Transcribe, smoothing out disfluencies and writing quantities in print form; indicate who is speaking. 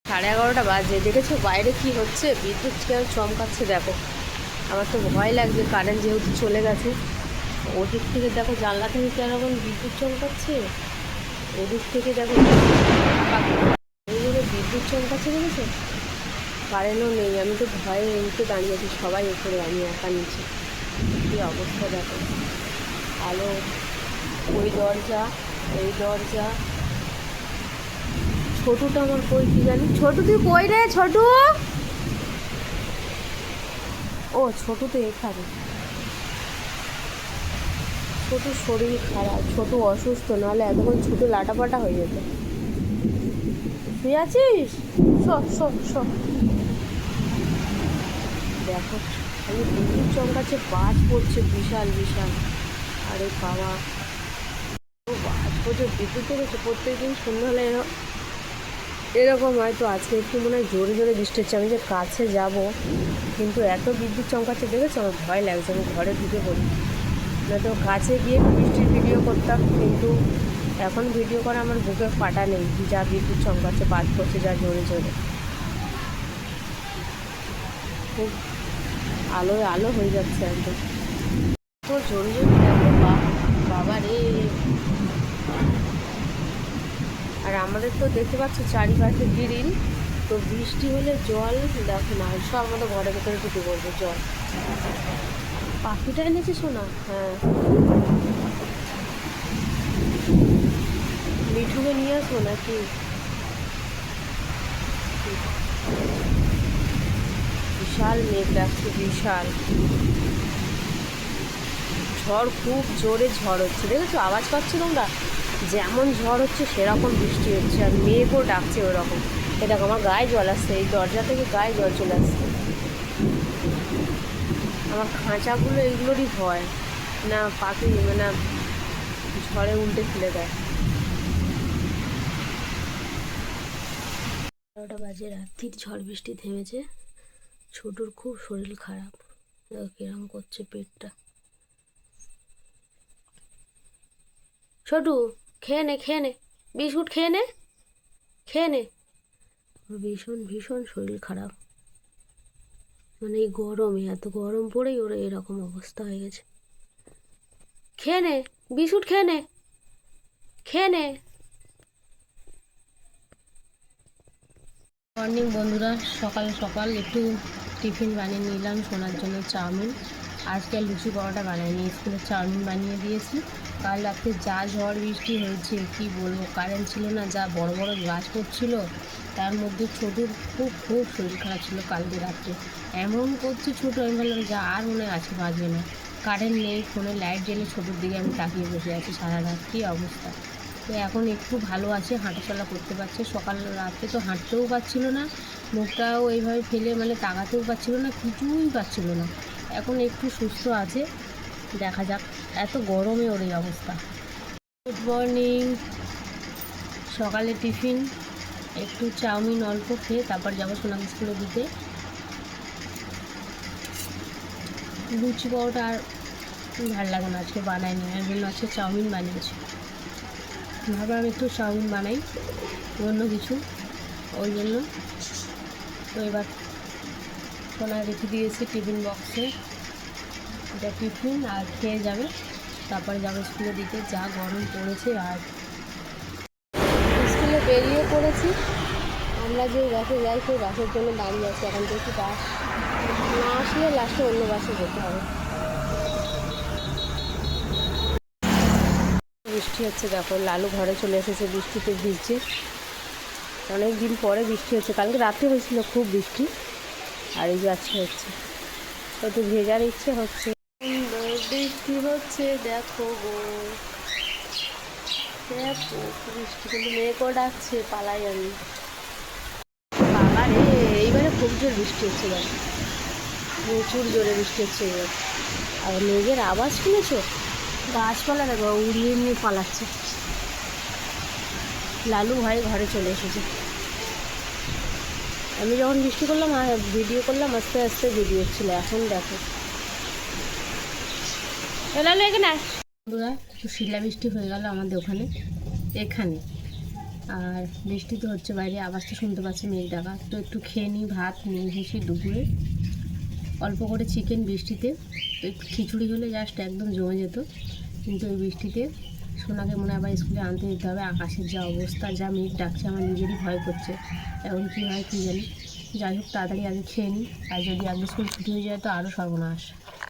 Speaker 1: 11:30 বাজে। দেখেছো বাইরে কি হচ্ছে, বিদ্যুৎ কেউ চমকাচ্ছে। দেখো আমার তো ভয় লাগছে, কারেন্ট যেহেতু চলে গেছে। ওদিক থেকে দেখো জানলা থেকে কেরকম বিদ্যুৎ চমকাচ্ছে, ওদিক থেকে দেখো এইভাবে বিদ্যুৎ চমকাচ্ছে। দেখেছো কারেন্টও নেই, আমি তো ভয়ে উঠে দাঁড়িয়ে আছি, সবাই উপরে আমি একা নিচে। কী অবস্থা দেখো, আলো, ওই দরজা, এই দরজা। ছোটুটা আমার কই কি জানি, ছোটু তুই কই রে ছোটু? ও ছোটু তো এখানে। ছোটুর শরীর খারাপ, ছোটু অসুস্থ, নাহলে এতক্ষণ ছোটু লাটাপাটা হয়ে যেত। তুই আছিস? দেখো আমি বিদ্যুৎ চমকাচ্ছে, বাজ পড়ছে বিশাল বিশাল। আরে বাবা, বাজ পড়ছে, বিদ্যুৎ পড়েছে। প্রত্যেকদিন সন্ধ্যা হলে এরকম হয়তো আজকে একটু মনে হয় জোরে জোরে বৃষ্টি হচ্ছে। আমি যে কাছে যাব, কিন্তু এত বিদ্যুৎ চমকাচ্ছে দেখেছো, আমার ভয় লাগছে। আমি ঘরে ঢুকে পড়ি, না তো কাছে গিয়ে বৃষ্টির ভিডিও করতাম, কিন্তু এখন ভিডিও করা আমার বুকে ফাটা নেই। যা বিদ্যুৎ চমকাচ্ছে, বাজ পড়ছে যা জোরে জোরে, খুব আলোয় আলো হয়ে যাচ্ছে একদম। তো জোরে জোরে দেখো, বাবা রে। আর আমাদের তো দেখতে পাচ্ছ চারিপাশে গ্রিল, তো বৃষ্টি হলে জল দেখো না, সব আমাদের ঘরের ভেতরে ঢুকে পড়বে জল। পাখিটা এনেছে শোনা, হ্যাঁ মিঠুকে নিয়ে আসবো নাকি? বিশাল মেঘ ডাকছে, বিশাল ঝড়, খুব জোরে ঝড় হচ্ছে। দেখেছো আওয়াজ পাচ্ছ তোমরা? যেমন ঝড় হচ্ছে সেরকম বৃষ্টি হচ্ছে, আর মেঘও ডাকছে ওরকম। এ দেখো আমার গায়ে জল আসছে, এই দরজা থেকে গায়ে জল চলে আসছে। আমার খাঁচাগুলো এইগুলোরই ভয়, না পাখি মানে ঝড়ে উল্টে ফেলে দেয়। 11টা বাজে, রাত্রির ঝড় বৃষ্টি থেমেছে। ছোটুর খুব শরীর খারাপ, কিরম করছে পেটটা। ছোটু খেয়ে নে, খেয়ে নে, বিস্কুট খেয়ে নে, খেয়ে নে। ওর ভীষণ ভীষণ শরীর খারাপ, মানে এই গরমে, এত গরম পড়েই ওর এরকম অবস্থা হয়ে গেছে। খেয়ে নে, বিস্কুট খেয়ে নে, খেয়ে নে। মর্নিং বন্ধুরা, সকাল সকাল একটু টিফিন বানিয়ে নিলাম সোনার জন্য, চাউমিন। আজকে লুচি পরোটা বানাইনি, স্কুলে চাউমিন বানিয়ে দিয়েছি। কাল রাত্রে যা ঝড় বৃষ্টি হয়েছে কি বলবো, কারেন্ট ছিল না, যা বড় বড় গাছ পড়ছিল, তার মধ্যে ছোটুর খুব খুব শরীর খারাপ ছিল কালকে রাত্রে। এমন করছে ছোটো, আমি বললাম যা আর মনে হয় আজকে বাঁচবে না। কারেন্ট নেই, ফোনে লাইট জ্বেলে ছোটোর দিকে আমি তাকিয়ে বসে আছি সারা রাত, কী অবস্থা। তো এখন একটু ভালো আছে, হাঁটাচলা করতে পারছে। সকাল রাতে তো হাঁটতেও পারছিল না, মুখটাও এইভাবে ফেলে মানে তাকাতেও পারছিল না, কিছুই পারছিল না। এখন একটু সুস্থ আছে, দেখা যাক। এত গরমে ওর এই অবস্থা। Good morning. সকালে টিফিন একটু চাউমিন অল্প খেয়ে তারপর যাবো সোনাকে স্কুলে দিতে। লুচি পরোটা আর ভালো লাগে না, আজকে বানাইনি, এর জন্য আজকে চাউমিন বানিয়েছি। ভাবলাম একটু চাউমিন বানাই, অন্য কিছু, ওই জন্য। তো এবার সোনা রেখে দিয়েছি টিফিন বক্সে, এটা টিফিন আর খেয়ে যাবে, তারপরে যাবো স্কুলে দিতে। যা গরম পড়েছে, আর স্কুলে বেরিয়ে পড়েছি আমরা। যে বাসে যাই সেই বাসের জন্য দাঁড়িয়ে আছি, এখন দেখি বাস না আসলে লাস্টে অন্য বাসে যেতে হবে। বৃষ্টি হচ্ছে দেখো, লালু ঘরে চলে এসেছে, বৃষ্টিতে ভিজছে। অনেক দিন পরে বৃষ্টি হচ্ছে, কালকে রাতে হয়েছিল খুব বৃষ্টি, আর এই যে আজকে হচ্ছে, একটু ভেজার ইচ্ছে হচ্ছে। বৃষ্টি হচ্ছে দেখো গো, দেখো বৃষ্টি, কিন্তু মেয়েকেও ডাকছে, পালাই আমি। বাবা রে, এইবারে খুব জোর বৃষ্টি হচ্ছে দেখো, প্রচুর জোরে বৃষ্টি হচ্ছে এবার। আর মেঘের আওয়াজ শুনেছো? গাছপালা দেখো উড়িয়ে নিয়ে পালাচ্ছে। লালু ভাই ঘরে চলে এসেছে। আমি যখন বৃষ্টি করলাম ভিডিও করলাম, আস্তে আস্তে ভিডিও হচ্ছিল, এখন দেখো। লালু এখানে বন্ধুরা, একটু শিলা বৃষ্টি হয়ে গেল আমাদের ওখানে, এখানে আর বৃষ্টি তো হচ্ছে বাইরে, আওয়াজ তো শুনতে পাচ্ছি মেঘ ডাকা। তো একটু খেয়ে নিই, ভাত নিয়ে এসেছি দুপুরে, অল্প করে চিকেন বৃষ্টিতে। তো একটু খিচুড়ি হলে জাস্ট একদম জমে যেত, কিন্তু এই বৃষ্টিতে সোনাকে মনে হয় আবার স্কুলে আনতে যেতে হবে। আকাশের যা অবস্থা, যা মেঘ ডাকছে, আমার নিজেরই ভয় করছে এখন কী হয় কী জানি। যাই হোক, তাড়াতাড়ি আগে খেয়ে নিই, আর যদি আগে স্কুল ছুটি হয়ে যায় তো আরও সর্বনাশ।